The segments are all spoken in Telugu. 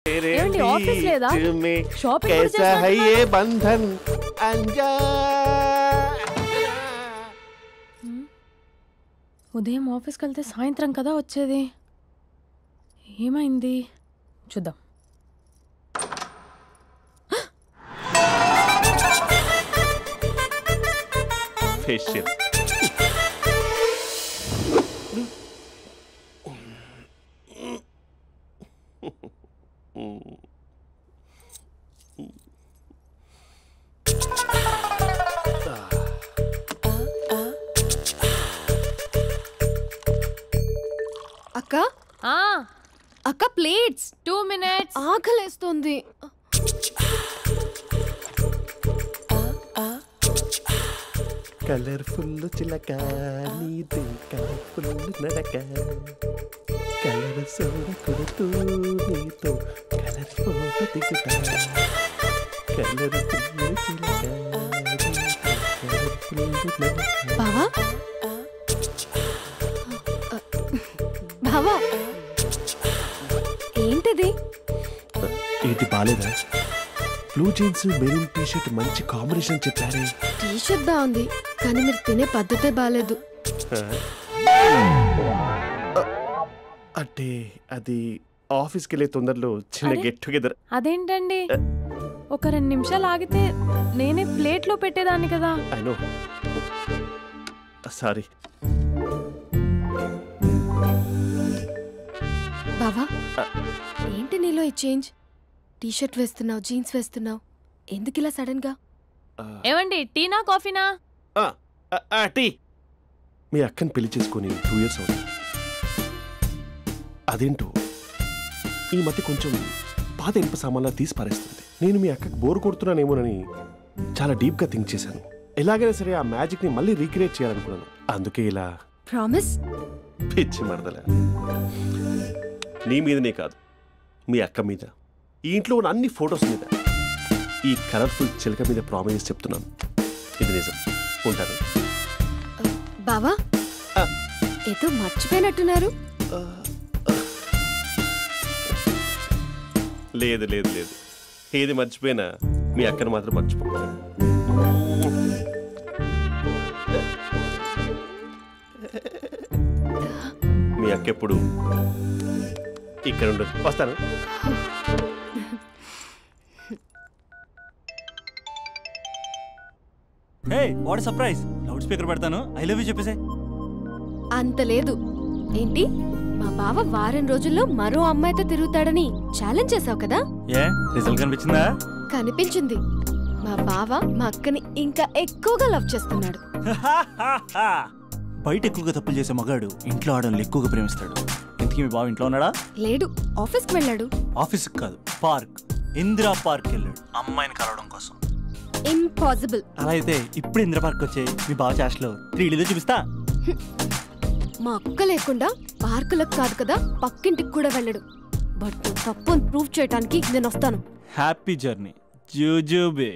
ఏమండి ఆఫీస్ లేదా? షాపింగ్ कैसा है ये बंधन अंजा ఉదయం ఆఫీస్కి వెళ్తే సాయంత్రం కదా వచ్చేది. ఏమైంది చూద్దాం. फेशियल అక్క అక్క ప్లేట్స్ 2 minutes ఆకలేస్తుంది. కలర్ఫుల్ చిలక నీది కలర్ఫుల్ నడక కలర్ సోడ కొడుతూ నీతో కలర్ ఫోటో దిగుతా కలర్ఫుల్ చిలక బావా బావా ఏంటిది? ఏంటి బాలేదా? Blue jeans maroon T shirt మంచి కాంబినేషన్ చెప్పారే. టీ షర్ట్ బాగుంది కానీ మీరు తినే పద్ధతే బాలేదు. అంటే అది ఆఫీస్కి వెళ్ళే తొందరలో చిన్న గెట్ టుగెదర్. అదేంటండి ఒక 2 నిమిషాలు ఆగితే నేనే ప్లేట్లో పెట్టేదాన్ని కదా. I know sorry. బావా ఏంటి నీలో ఈ చేంజ్? టీ షర్ట్ వేస్తున్నావు, జీన్స్ వేస్తున్నావు, ఎందుకు ఇలా సడన్ గా? ఏమండి టీనా కాఫీనా? టీ. మీ అక్కని పెళ్లి చేసుకుని 2 years అవుతుంది. అదేంటో ఈ మధ్య కొంచెం పాత ఇనుప సామాన్లా తీసి పారేస్తుంది. నేను మీ అక్కకి బోర్ కొడుతున్నానేమోనని చాలా డీప్గా థింక్ చేశాను. ఎలాగైనా సరే ఆ మ్యాజిక్ని మళ్ళీ రీక్రియేట్ చేయాలనుకున్నాను. అందుకే ఇలా. ప్రామిస్? పిచ్చి మరదల, నీ మీదనే కాదు మీ అక్క మీద, ఈ ఇంట్లో ఉన్న అన్ని ఫొటోస్ మీద, ఈ కలర్ఫుల్ చిలక మీద ప్రామిస్ చెప్తున్నాను. ఇది నిజం. ఉంటాను. బావా ఏదో మర్చిపోయినట్టున్నారు. లేదు లేదు లేదు, ఏది మర్చిపోయినా మీ అక్కను మాత్రం మర్చిపో. మీ అక్క ఎప్పుడు ఇక్కడ ఉండదు. వస్తాను. Hey what surprise. Loud speaker పెడతాను, ఐ లవ్ యూ చెప్పేసే. అంత లేదు. ఏంటి మా బావ వారం రోజుల్లో మరో అమ్మాయితో తిరుగుతాడని ఛాలెంజ్ చేసావు కదా? ఏ రిజల్ట్ కనిపించిందా? కనిపించింది. మా బావ మా అక్కని ఇంకా ఎక్కువగా లవ్ చేస్తున్నాడు. బయట ఎక్కువగా తప్పులు చేసే మగాడు ఇంట్లో ఆడవాళ్ళు ఎక్కువగా ప్రేమిస్తాడు. ఇంతకీ మీ బావ ఇంట్లో ఉన్నాడా? లేడు, ఆఫీస్కి వెళ్ళాడు. ఆఫీస్కి కాదు, పార్క్, ఇందిరా పార్క్ వెళ్ళాడు అమ్మాయిని కలవడం కోసం. ఇంపాసిబుల్. అలా అయితే ఇప్పుడు ఇందిరా పార్క్ వచ్చే మీ బావ చాష్లో 3Dలో చూపిస్తా. మా అక్క లేకుండా పార్కులకు కాదు కదా పక్కింటికి కూడా వెళ్ళడు. బట్ తప్పు ప్రూవ్ చేయడానికి నేను వస్తాను. హ్యాపీ జర్నీ జూజూబే.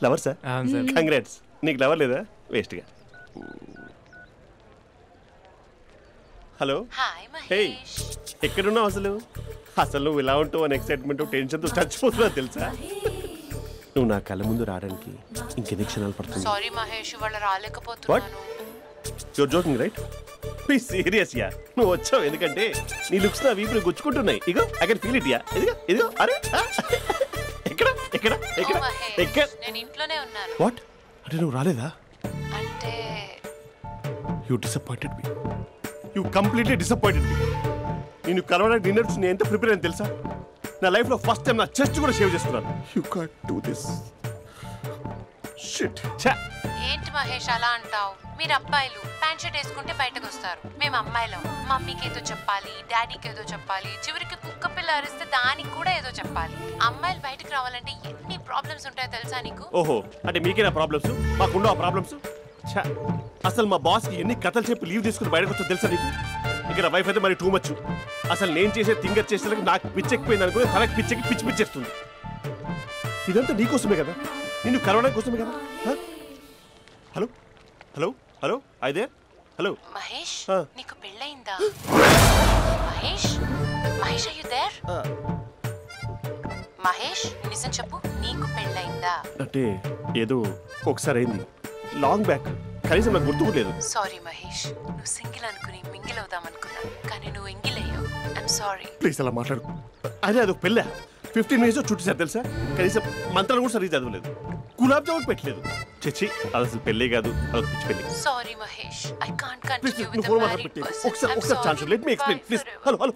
Lover sir? కంగ్రాట్స్. నీకు లవర్ లేదా? వేస్ట్గా. హలో. హే, ఎక్కడున్నావు అసలు? అసలు నువ్వు ఇలా ఉంటావు అని ఎక్సైట్మెంట్ టెన్షన్తో చచ్చిపోతున్నా తెలుసా? నువ్వు నా కళ్ళ ముందు రావడానికి ఇంకెన్ని క్షణాలు పడుతుంది? సారీ మహేష్, వాళ్ళు రాలేకపోతున్నాను. You're joking right? Be serious yeah. నువ్వు వచ్చావు ఎందుకంటే నీ లుక్స్ నా వీపుని గుచ్చుకుంటున్నాయి. ఇగో I can feel it yeah. ఇదిగో ఇదిగో. అరే ఎక్కడ ఎక్కడ ఎక్కడ ఎక్కడ? నేను ఇంట్లోనే ఉన్నాను. వాట్ అంటే నువ్వు రాలేదా? అంటే you disappointed me. You completely disappointed me. నేను కరోనా డిన్నర్స్ నేను ఎంత ప్రిపేర్ అని తెలుసా? నా లైఫ్లో ఫస్ట్ టైం నా చెస్ట్ కూడా షేవ్ చేసుకున్నాను. You can't do this. Shit. ఏంటి మహేష్ అలా అంటావు? మీరు అబ్బాయిలు ప్యాంట్ షర్ట్ వేసుకుంటే బయటకు వస్తారు. మేము అమ్మాయిలం మమ్మీకి ఏదో చెప్పాలి, డాడీకి ఏదో చెప్పాలి, చివరికి కుక్క పిల్ల అరిస్తే దానికి కూడా ఏదో చెప్పాలి. అమ్మాయిలు బయటకు రావాలంటే ఎన్ని ప్రాబ్లమ్స్ ఉంటాయో తెలుసా నీకు? ఓహో, అంటే మీకేనా ప్రాబ్లమ్స్? మాకుండా ఆ ప్రాబ్లమ్స్? అసలు మా బాస్కి ఎన్ని కథలు చెప్పి లీవ్ తీసుకుని బయటకు వస్తా తెలుసా నీకు? ఇక్కడ వైఫ్ అయితే మరి టూ మచ్. అసలు నేను చేసే థింగర్ చేసేందుకు నాకు పిచ్చెక్కిపోయింది అనుకుని తనకి పిచ్చెక్కి పిచ్చి పిచ్చేస్తుంది. ఇదంతా నీకోసమే కదా, నిన్ను కరోనా కోసమే కదా. హలో హలో హలో, అయితే హలో మహేష్ ఆ. నీకు పెళ్ళయిందా? Mahesh Mahesh are you there? Mahesh నిజం చెప్పు, నీకు పెళ్ళయిందా? అంటే ఏదో ఒకసారి అయింది, లాంగ్ బ్యాక్, కనీసం నాకు గుర్తు లేదు. సారీ మహేష్, నువ్వు సింగిల్ అనుకుని మింగిల్ అవుదాం అనుకున్నా, కానీ నువ్వు ఎంగిల్ అయ్యావు. I'm sorry. ప్లీజ్ అలా మాట్లాడు. అదే అదొక పెళ్ళ 15 మినిట్స్ చుట్టేసారు తెలుసా. కనీసం మంత్రాలు కూడా సరిగ్గా చదవలేదు, గులాబ్ జామున్ పెట్టలేదు. చచ్చి అది అసలు పెళ్ళే కాదు, అదొక పిచ్చి పెళ్ళి. Sorry Mahesh, I can't please continue నువ్వు విత్ ఫోన్ ద మాట్లాడి మ్యారీడ్ పెట్టి పర్సన్. ఒకసారి chance let me explain please. Hello hello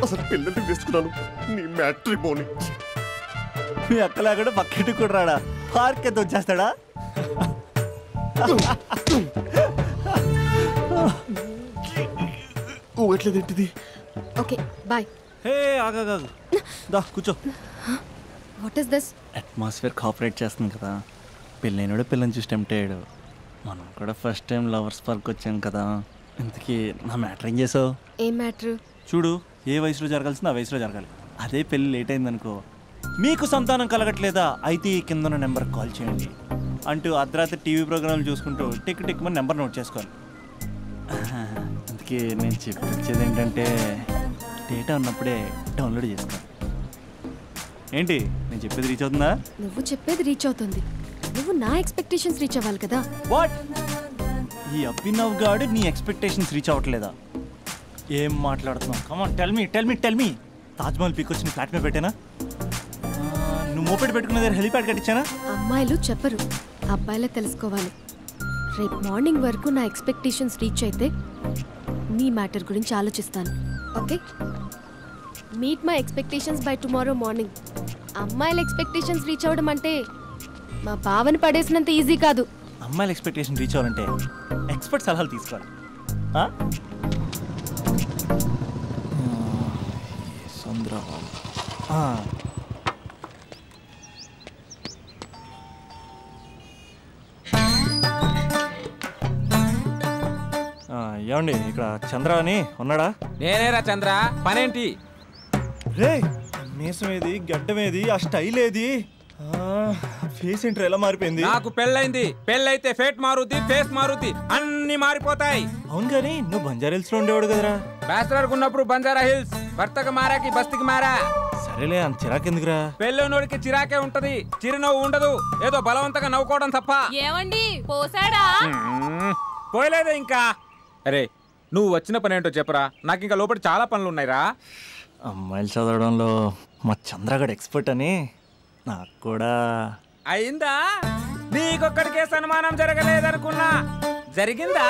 అసలు పిల్లల్ని తీసుకున్నాను నీ మ్యాట్రిమోని. మీ అక్కలా కూడా పక్కింటి కూడా రాడా, పార్క్ ఎంత వచ్చేస్తాడా? ఎట్లేదేంటిది? Okay bye. హే ఆగా దా కూర్చో. What is this? Atmosphere cooperate చేస్తుంది కదా, పెళ్ళైనడు పిల్లని చూసి టెంప్ట్ అయ్యాడు. మనం కూడా ఫస్ట్ టైం లవర్స్ పార్క్ వచ్చాం కదా. ఇంతకీ నా మ్యాటర్ ఏం చేసావు? ఏం మ్యాటర్? చూడు, ఏ వయసులో జరగాల్సిందో ఆ వయసులో జరగాలి. అదే పెళ్ళి లేట్ అయిందనుకో, మీకు సంతానం కలగట్లేదా అయితే ఈ కింద ఉన్న నెంబర్కి కాల్ చేయండి అంటూ అర్ధరాత్రి టీవీ ప్రోగ్రాంలు చూసుకుంటూ టిక్ టిక్ మన నెంబర్ నోట్ చేసుకోవాలి. అందుకే నేను చెప్పొచ్చేది ఏంటంటే డేటా ఉన్నప్పుడే డౌన్లోడ్ చేసుకోవాలి. ఏంటి నేను చెప్పేది రీచ్ అవుతుందా? నువ్వు చెప్పేది రీచ్ అవుతుంది, నువ్వు నా ఎక్స్పెక్టేషన్స్ రీచ్ అవ్వాలి కదా. వాట్? ఈ అభినవ్ గాడు నీ ఎక్స్పెక్టేషన్స్ రీచ్ అవ్వట్లేదా? ఏం మాట్లాడుతున్నావు? Come on tell me. Taj Mahal peak వచ్చి ఫ్లాట్ మీద పెట్టానా? నువ్వు మోపెట్ పెట్టుకున్న దగ్గర హెలిప్యాడ్ కట్టించానా? అమ్మాయిలు చెప్పరు, అబ్బాయిలే తెలుసుకోవాలి. రేపు మార్నింగ్ వరకు నా ఎక్స్పెక్టేషన్స్ రీచ్ అయితే నీ మ్యాటర్ గురించి ఆలోచిస్తాను. Okay, meet my expectations by tomorrow morning. అమ్మాయిల ఎక్స్పెక్టేషన్స్ రీచ్ అవ్వడం అంటే మా బావని పడేసినంత ఈజీ కాదు. అమ్మాయిల ఎక్స్పెక్టేషన్ రీచ్ అవ్వాలంటే ఎక్స్పర్ట్ సలహాలు తీసుకోవాలి. ఏమండి ఇక్కడ చంద్ర అని ఉన్నాడా? నేనేరా చంద్ర, పనేంటి? రే మీసం ఏది, గడ్డం ఏది, ఆ స్టైల్ ఏది, ఫేస్ ఏంటర్ ఎలా మారిపోయింది? నాకు పెళ్ళైంది, పెళ్ళైతే ఫేట్ మారుద్ది, ఫేస్ మారుద్ది, అన్ని మారిపోతాయి. అవును కానీ నువ్వు బంజారా హిల్స్ లో ఉండేవాడు కదరా. బ్యాచిలర్ ఉన్నప్పుడు బంజారా హిల్స్, భర్తకు మారాకి బస్తికి మారా. సరేలే అంత చిరాకెందుకురా? పెళ్ళోనోడికి చిరాకే ఉంటది, చిరునవ్వు ఉండదు, ఏదో బలవంతంగా నవ్వుకోవడం తప్ప. ఏమండి పోసాడా? పోయలేదే ఇంకా. అరే నువ్వు వచ్చిన పని ఏంటో చెప్పరా, నాకు ఇంకా లోపల చాలా పనులు ఉన్నాయిరా. అమ్మాయిలు చదవడంలో మా చంద్రగడ్ ఎక్స్పర్ట్ అని నాకు కూడా అయిందా? నీకొక్కడికే సన్మానం జరగలేదనుకున్నా, జరిగిందా?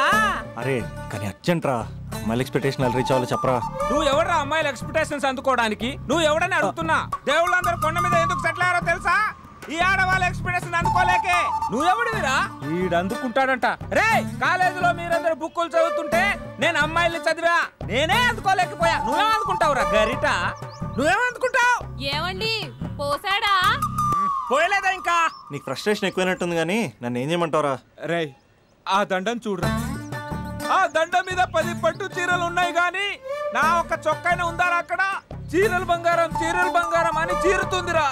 అరే కానీ అర్జెంట్ రా, అమ్మాయిల ఎక్స్పెక్టేషన్ రీచ్ అవ్వాలో చెప్పరా. నువ్వు ఎవడరా అమ్మాయిల ఎక్స్పెక్టేషన్స్ అందుకోవడానికి? నువ్వు ఎవడని అడుగుతున్నా. దేవుళ్ళందరూ కొండ మీద ఎందుకు సెటిల్ అయ్యారో తెలుసా? ఈ ఆడవాళ్ళ ఎక్స్పెక్టేషన్ అందుకోలేకే. నువ్వెవడివిరా? వీడు అందుకుంటాడంట. రే కాలేజీలో మీరందరూ బుక్కులు చదువుతుంటే నేను అమ్మాయిల్ని చదివా, నేనే అందుకోలేకపోయా. నువ్వేం అందుకుంటావురా గరిట? నువ్వేం అందుకుంటావు? ఏమండి పోసాడా? పోయలేదా ఇంకా? నీకు ఫ్రస్ట్రేషన్ ఎక్కువైనట్టుంది కానీ నన్ను ఏం చేయమంటావురా? రే ఆ దండం చూడరా, ఆ దండం మీద 10 పట్టు చీరలు ఉన్నాయి గాని నా ఒక్క చొక్కానే ఉందారా అక్కడ? చీరలు బంగారం అని చీరుతుందిరా.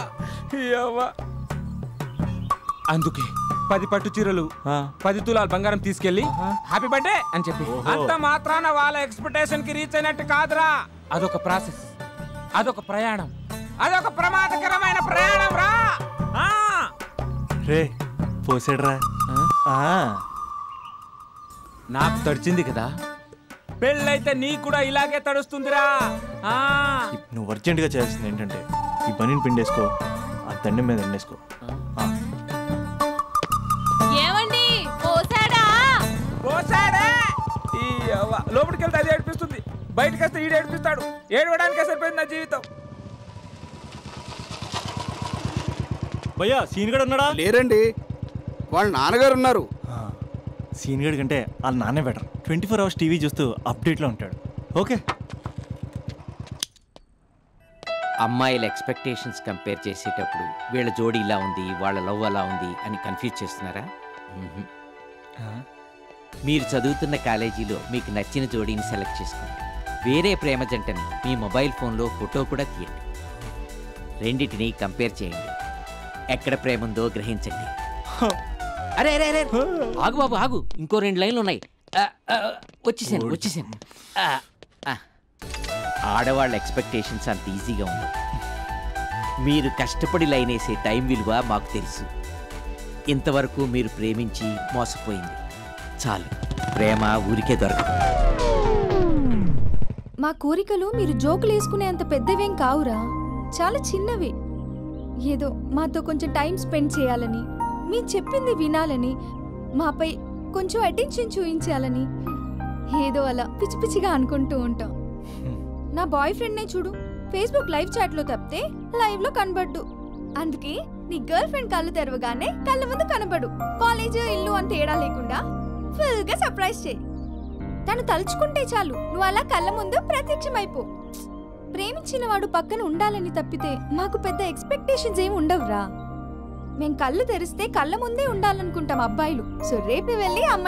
అందుకే 10 పట్టు చీరలు 10 తులాల బంగారం తీసుకెళ్లి హ్యాపీ బర్త్డే అని చెప్పి. అంత మాత్రాన వాళ్ళ ఎక్స్పెక్టేషన్ కి రీచ్ అయినట్టు కాదురా. అదొక ప్రాసెస్, అదొక ప్రయాణం, అదొక ప్రమాదకరమైన ప్రయాణం రా. రే పోసాడురా. నాకు తడిచింది కదా, పెళ్ళైతే నీకు కూడా ఇలాగే తడుస్తుందిరా. నువ్వు అర్జెంటుగా చేయాల్సింది ఏంటంటే ఈ పనిని పిండేసుకో, ఆ దండం మీద ఎండేసుకో. ఏమండి పోసాడా? పోసాడే. లోపలికి వెళ్తే అది ఏడిపిస్తుంది, బయటకు వస్తే ఈడు ఏడిపిస్తాడు. ఏడవడానికే సరిపోయింది నా జీవితం. భయ్యా సీన్ గడు ఉన్నాడా? లేరండి, వాళ్ళ నాన్నగారు ఉన్నారు. సీన్ గడి కంటే వాళ్ళ నాన్నే బెటర్. 24 hours టీవీ చూస్తూ అప్డేట్లో ఉంటాడు. ఓకే, అమ్మాయిల ఎక్స్పెక్టేషన్స్ కంపేర్ చేసేటప్పుడు వీళ్ళ జోడి ఇలా ఉంది, వాళ్ళ లవ్ అలా ఉంది అని కన్ఫ్యూజ్ చేస్తున్నారా? మీరు చదువుతున్న కాలేజీలో మీకు నచ్చిన జోడీని సెలెక్ట్ చేసుకోండి. వేరే ప్రేమ జంటని మీ మొబైల్ ఫోన్లో ఫోటో కూడా తీయండి. రెండింటిని కంపేర్ చేయండి. ఎక్కడ ప్రేమ ఉందో గ్రహించండి. అరే అరే అరే ఆగు బాబు ఆగు, ఇంకో 2 లైన్లు ఉన్నాయి. వచ్చేసాను. ఆడవాళ్ళ ఎక్స్పెక్టేషన్స్ అంత ఈజీగా ఉండవు. మీరు కష్టపడి లైన్ వేసే టైం విలువ మాకు తెలుసు. ఇంతవరకు మీరు ప్రేమించి మోసపోయింది చాలు. ప్రేమ ఊరికే దొరకదు. మా కోరికలు మీరు జోకులు వేసుకునేంత పెద్దవేం కావురా, చాలా చిన్నవి. ఏదో మాతో కొంచెం టైం స్పెండ్ చేయాలని, మీ చెప్పింది వినాలని, మాపై కొంచెం అటెన్షన్ చూపించాలని ఏదో అలా పిచ్చి పిచ్చిగా అనుకుంటూ ఉంటాం. నా బాయ్ ఫ్రెండ్నే చూడు, ఫేస్బుక్ లైవ్ చాట్లో తప్పితే లైవ్ లో కనబడ్డు. అందుకే నీ గర్ల్ ఫ్రెండ్ కళ్ళు తెరవగానే కళ్ళ ముందు కనబడు. కాలేజ్ ఇల్లు అని తేడా లేకుండా ఫుల్ గా సర్ప్రైజ్ చేయి. తను తలుచుకుంటే చాలు నువ్వు అలా కళ్ళ ముందు ప్రత్యక్షమైపో. ప్రేమించిన వాడు పక్కన ఉండాలని తప్పితే మాకు పెద్ద ఎక్స్పెక్టేషన్స్ ఏమి ఉండవురా. మేం కళ్ళు తెరిస్తే కళ్ళ ముందే ఉండాలనుకుంటాం అబ్బాయిలు. సో రేపే వెళ్ళి అమ్మాయి